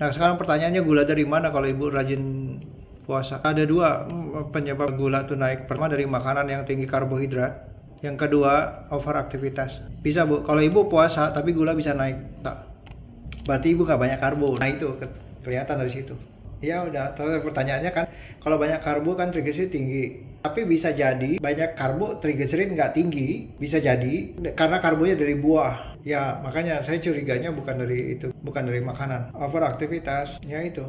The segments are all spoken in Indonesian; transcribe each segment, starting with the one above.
Nah sekarang pertanyaannya gula dari mana kalau ibu rajin puasa? Ada dua penyebab gula tuh naik. Pertama dari makanan yang tinggi karbohidrat. Yang kedua overaktivitas. Bisa bu, kalau ibu puasa tapi gula bisa naik. Berarti ibu nggak banyak karbo. Nah itu kelihatan dari situ. Ya udah, terus pertanyaannya kan kalau banyak karbo kan trigliserid tinggi. Tapi bisa jadi banyak karbo trigliserid nggak tinggi. Bisa jadi karena karbonya dari buah. Ya makanya saya curiganya bukan dari itu, bukan dari makanan. Overaktivitas, ya itu.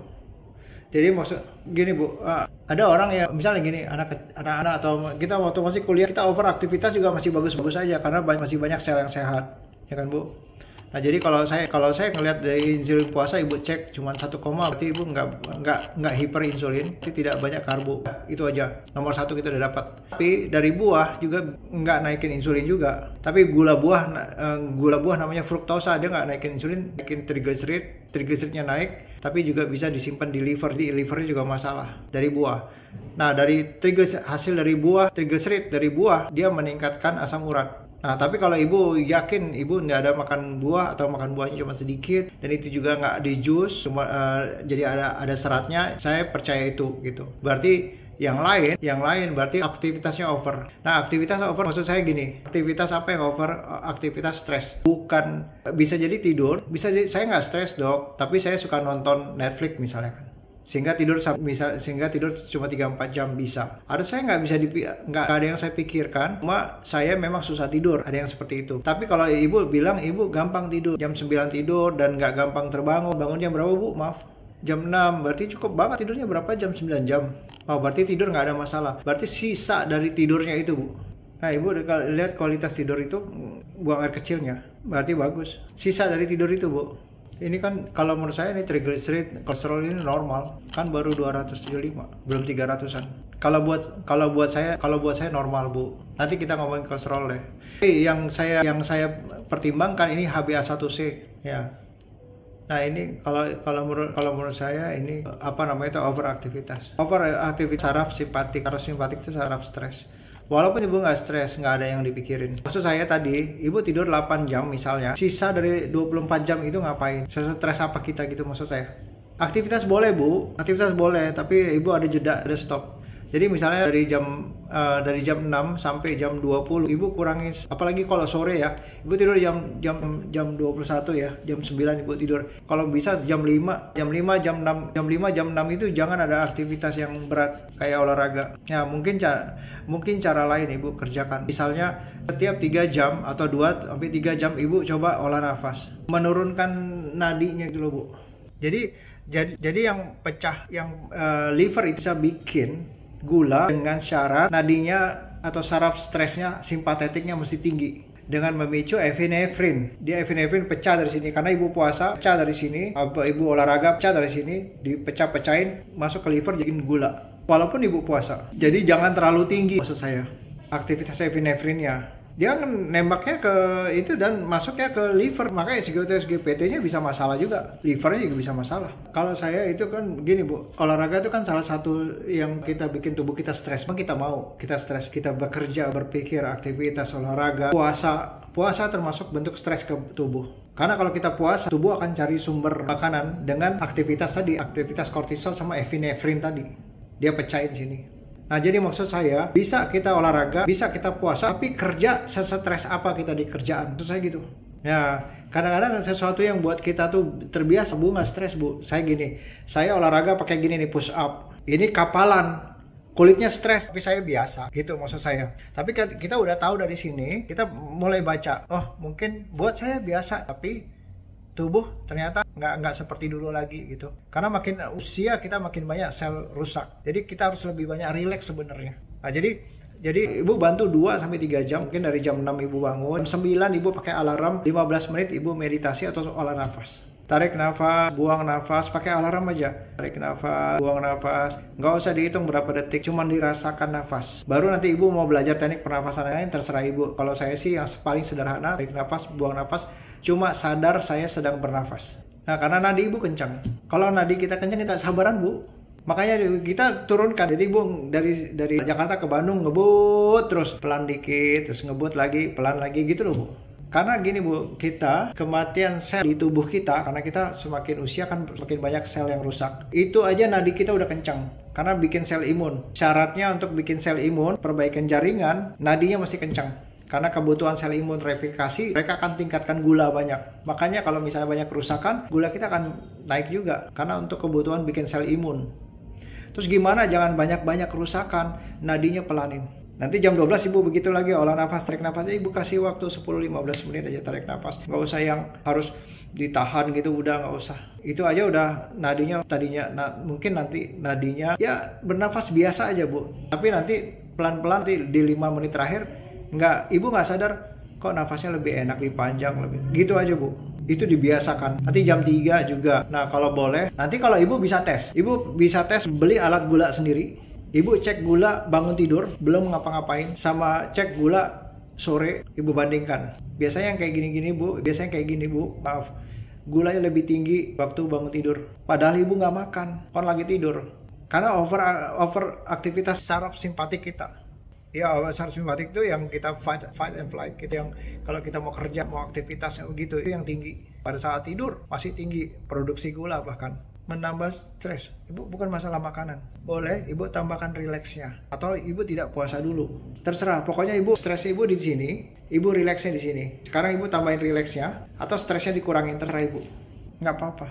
Jadi maksud gini bu, ada orang yang misalnya gini, anak-anak atau kita waktu masih kuliah kita overaktivitas juga masih bagus-bagus aja karena masih banyak sel yang sehat, ya kan bu. Nah jadi kalau saya ngelihat dari insulin puasa ibu cek cuma 1, berarti ibu nggak hiperinsulin, tidak banyak karbo, itu aja. Nomor 1 kita udah dapat. Tapi dari buah juga nggak naikin insulin juga. Tapi gula buah namanya fruktosa, dia nggak naikin insulin, naikin trigliseridnya naik, tapi juga bisa disimpan di livernya juga masalah dari buah. Nah dari hasil dari buah, trigliserid dari buah dia meningkatkan asam urat. Nah, tapi kalau ibu yakin ibu nggak ada makan buah atau makan buahnya cuma sedikit dan itu juga nggak di jus, cuma jadi ada seratnya, saya percaya itu gitu. Berarti yang lain berarti aktivitasnya over. Nah, aktivitas over maksud saya gini, aktivitas apa yang over? Aktivitas stres. Bukan bisa jadi tidur, bisa jadi saya nggak stres dok, tapi saya suka nonton Netflix misalnya kan. Sehingga tidur cuma 3-4 jam bisa. Ada saya nggak ada yang saya pikirkan, cuma saya memang susah tidur, ada yang seperti itu. Tapi kalau ibu bilang ibu gampang tidur, jam 9 tidur dan nggak gampang terbangun, bangun jam berapa bu? Maaf, jam 6, berarti cukup banget tidurnya berapa jam? 9 jam. Oh berarti tidur nggak ada masalah, berarti sisa dari tidurnya itu bu. Nah ibu lihat kualitas tidur itu, buang air kecilnya, berarti bagus. Sisa dari tidur itu bu. Ini kan kalau menurut saya ini triglyceride, kolesterol ini normal, kan baru 275, belum 300-an. Kalau buat saya normal, Bu. Nanti kita ngomongin kolesterol deh. Yang saya pertimbangkan ini HbA1c ya. Nah, ini kalau menurut saya ini apa namanya itu overaktivitas. Overaktivitas saraf simpatik. Saraf simpatik itu saraf stres. Walaupun ibu nggak stres, nggak ada yang dipikirin. Maksud saya tadi, ibu tidur 8 jam misalnya, sisa dari 24 jam itu ngapain? Stres apa kita gitu maksud saya. Aktivitas boleh bu, aktivitas boleh, tapi ibu ada jeda, ada stop. Jadi misalnya dari jam 6 sampai jam 20 ibu kurangi, apalagi kalau sore ya, ibu tidur jam 21 ya, jam 9 ibu tidur. Kalau bisa jam 5, jam 6 itu jangan ada aktivitas yang berat kayak olahraga. Ya mungkin cara lain ibu kerjakan. Misalnya setiap 3 jam atau 2 sampai 3 jam ibu coba olah nafas, menurunkan nadinya gitu loh bu. Jadi yang pecah, liver itu bisa bikin gula dengan syarat nadinya atau saraf stresnya simpatetiknya mesti tinggi dengan memicu epinefrin. Dia epinefrin pecah dari sini karena ibu puasa, pecah dari sini, ibu olahraga pecah dari sini, dipecah-pecahin masuk ke liver jadi gula. Walaupun ibu puasa. Jadi jangan terlalu tinggi maksud saya. Aktivitas epinefrinnya. Dia kan nembaknya ke itu dan masuknya ke liver, makanya SGOT-SGPT-nya bisa masalah juga, livernya juga bisa masalah. Kalau saya itu kan gini bu, olahraga itu kan salah satu yang kita bikin tubuh kita stres. Memang kita mau, kita stres, kita bekerja, berpikir, aktivitas, olahraga, puasa termasuk bentuk stres ke tubuh. Karena kalau kita puasa, tubuh akan cari sumber makanan dengan aktivitas tadi, aktivitas kortisol sama epinefrin tadi, dia pecahin sini. Nah jadi maksud saya bisa kita olahraga, bisa kita puasa, tapi kerja sesetres apa kita di kerjaan, maksud saya gitu. Ya kadang-kadang sesuatu yang buat kita tuh terbiasa, bu nggak stres bu. Saya gini, saya olahraga pakai gini nih push up, ini kapalan, kulitnya stres, tapi saya biasa, gitu maksud saya. Tapi kita udah tahu dari sini, kita mulai baca, oh mungkin buat saya biasa, tapi tubuh ternyata nggak seperti dulu lagi gitu. Karena makin usia kita makin banyak sel rusak. Jadi kita harus lebih banyak rileks sebenarnya. Nah, jadi ibu bantu 2-3 jam, mungkin dari jam 6 ibu bangun, jam 9 ibu pakai alarm, 15 menit ibu meditasi atau olah nafas. Tarik nafas, buang nafas, pakai alarm aja. Tarik nafas, buang nafas. Nggak usah dihitung berapa detik, cuma dirasakan nafas. Baru nanti ibu mau belajar teknik pernafasan lain, terserah ibu. Kalau saya sih yang paling sederhana, tarik nafas, buang nafas, cuma sadar saya sedang bernafas. Nah, karena nadi ibu kencang. Kalau nadi kita kencang, kita sabaran bu. Makanya kita turunkan. Jadi bu dari Jakarta ke Bandung ngebut terus pelan dikit, terus ngebut lagi, pelan lagi gitu loh bu. Karena gini Bu, kita kematian sel di tubuh kita, karena kita semakin usia kan semakin banyak sel yang rusak. Itu aja nadi kita udah kencang, karena bikin sel imun. Syaratnya untuk bikin sel imun, perbaikan jaringan, nadinya masih kencang. Karena kebutuhan sel imun replikasi, mereka akan tingkatkan gula banyak. Makanya kalau misalnya banyak kerusakan, gula kita akan naik juga. Karena untuk kebutuhan bikin sel imun. Terus gimana jangan banyak-banyak kerusakan, nadinya pelanin. Nanti jam 12 Ibu begitu lagi olah nafas, tarik nafas. Ibu kasih waktu 10-15 menit aja tarik nafas. Nggak usah yang harus ditahan gitu, udah nggak usah. Itu aja udah nadinya tadinya, mungkin nanti nadinya ya bernafas biasa aja Bu. Tapi nanti pelan-pelan di 5 menit terakhir, Ibu nggak sadar kok nafasnya lebih enak, lebih panjang, lebih gitu aja Bu. Itu dibiasakan. Nanti jam 3 juga. Nah kalau boleh, nanti kalau Ibu bisa tes. Ibu bisa tes beli alat gula sendiri. Ibu cek gula bangun tidur, belum ngapa-ngapain, sama cek gula sore, Ibu bandingkan. Biasanya yang kayak gini-gini Bu, maaf, gulanya lebih tinggi waktu bangun tidur. Padahal Ibu nggak makan, kan lagi tidur. Karena over aktivitas saraf simpatik kita. Ya, saraf simpatik itu yang kita fight and flight, gitu, yang kalau kita mau kerja, mau aktivitas begitu, itu yang tinggi. Pada saat tidur masih tinggi produksi gula, bahkan menambah stres. Ibu bukan masalah makanan. Boleh Ibu tambahkan rileksnya, atau Ibu tidak puasa dulu. Terserah. Pokoknya Ibu stres Ibu di sini, Ibu rileksnya di sini. Sekarang Ibu tambahin rileksnya atau stresnya dikurangin, terserah Ibu. Nggak apa-apa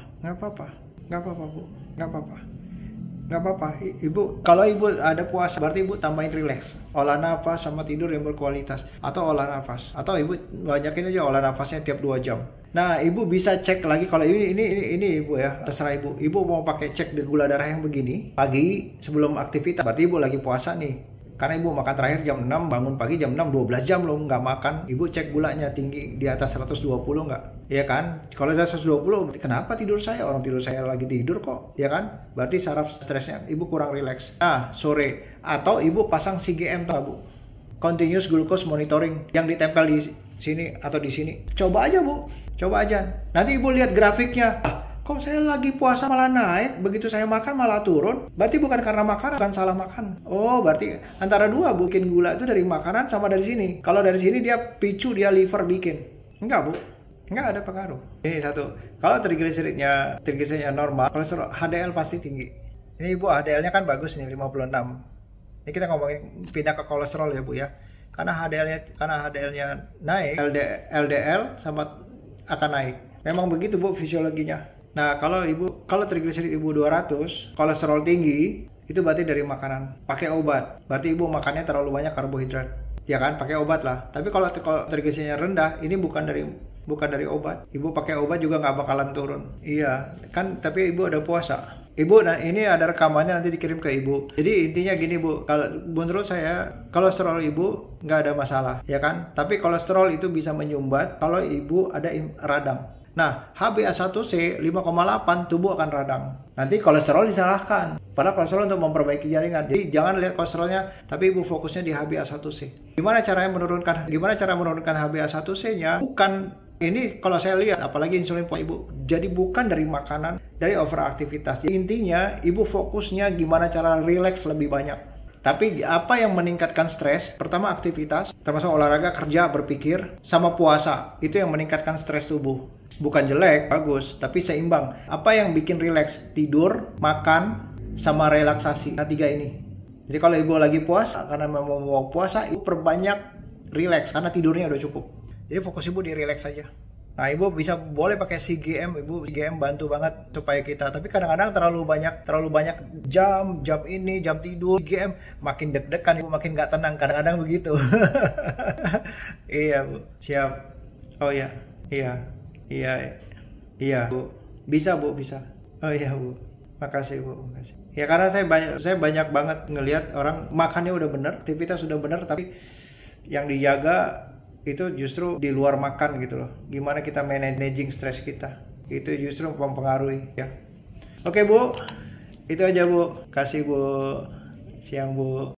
Bu. Nggak apa-apa. Ibu, kalau Ibu ada puasa, berarti Ibu tambahin rileks. Olah nafas sama tidur yang berkualitas. Atau olah nafas. Atau Ibu banyakin aja olah nafasnya tiap 2 jam. Nah, Ibu bisa cek lagi kalau ini Ibu ya, terserah Ibu. Ibu mau pakai cek gula darah yang begini pagi sebelum aktivitas. Berarti Ibu lagi puasa nih. Karena Ibu makan terakhir jam 6, bangun pagi jam 6, 12 jam loh nggak makan. Ibu cek gulanya tinggi di atas 120 nggak? Ya kan? Kalau di atas 120, kenapa tidur saya? Orang tidur saya lagi tidur kok. Ya kan? Berarti saraf stresnya Ibu kurang rileks. Nah, sore. Atau Ibu pasang CGM tuh Bu. Continuous Glucose Monitoring yang ditempel di sini atau di sini. Coba aja Bu. Coba aja. Nanti Ibu lihat grafiknya. Kok saya lagi puasa malah naik, begitu saya makan malah turun? Berarti bukan karena makan, bukan salah makan. Oh, berarti antara dua, bikin gula itu dari makanan sama dari sini. Kalau dari sini dia picu, dia liver bikin. Enggak Bu, enggak ada pengaruh. Ini satu. Kalau triglyceridnya normal, kolesterol HDL pasti tinggi. Ini Ibu HDL-nya kan bagus nih 56. Ini kita ngomongin pindah ke kolesterol ya Bu ya. Karena HDL-nya naik, LDL sama akan naik. Memang begitu Bu fisiologinya. Nah, kalau triglycerid Ibu 200, kolesterol tinggi, itu berarti dari makanan. Pakai obat. Berarti Ibu makannya terlalu banyak karbohidrat. Ya kan, pakai obat lah. Tapi kalau triglyceridnya rendah, ini bukan dari obat. Ibu pakai obat juga nggak bakalan turun. Iya, kan tapi Ibu ada puasa. Ibu, nah ini ada rekamannya nanti dikirim ke Ibu. Jadi intinya gini Bu, kalau menurut saya kolesterol Ibu nggak ada masalah, ya kan? Tapi kolesterol itu bisa menyumbat kalau Ibu ada radang. Nah, HbA1c 5,8 tubuh akan radang. Nanti kolesterol disalahkan. Padahal kolesterol untuk memperbaiki jaringan. Jadi jangan lihat kolesterolnya, tapi Ibu fokusnya di HbA1c. Gimana cara menurunkan HbA1c-nya? Bukan ini kalau saya lihat, apalagi insulin Ibu. Jadi bukan dari makanan, dari overaktivitas. Intinya Ibu fokusnya gimana cara rileks lebih banyak. Tapi apa yang meningkatkan stres? Pertama aktivitas, termasuk olahraga, kerja, berpikir, sama puasa. Itu yang meningkatkan stres tubuh. Bukan jelek, bagus, tapi seimbang. Apa yang bikin rileks? Tidur, makan, sama relaksasi. Nah, 3 ini. Jadi kalau Ibu lagi puasa, karena mau puasa, Ibu perbanyak rileks karena tidurnya udah cukup. Jadi fokus Ibu di rileks saja. Nah, Ibu boleh pakai CGM, CGM bantu banget supaya kita. Tapi kadang-kadang terlalu banyak jam tidur. CGM makin deg-degan, Ibu makin nggak tenang. Kadang-kadang begitu. Iya Bu, siap. Oh iya, Bu. Bisa Bu, bisa. Oh iya Bu, makasih Bu, makasih. Ya karena saya banyak banget ngelihat orang makannya udah bener, aktivitas udah bener, tapi yang dijaga itu justru di luar makan gitu loh. Gimana kita managing stres kita, itu justru mempengaruhi ya. Oke Bu, itu aja Bu. Kasih Bu. Siang Bu.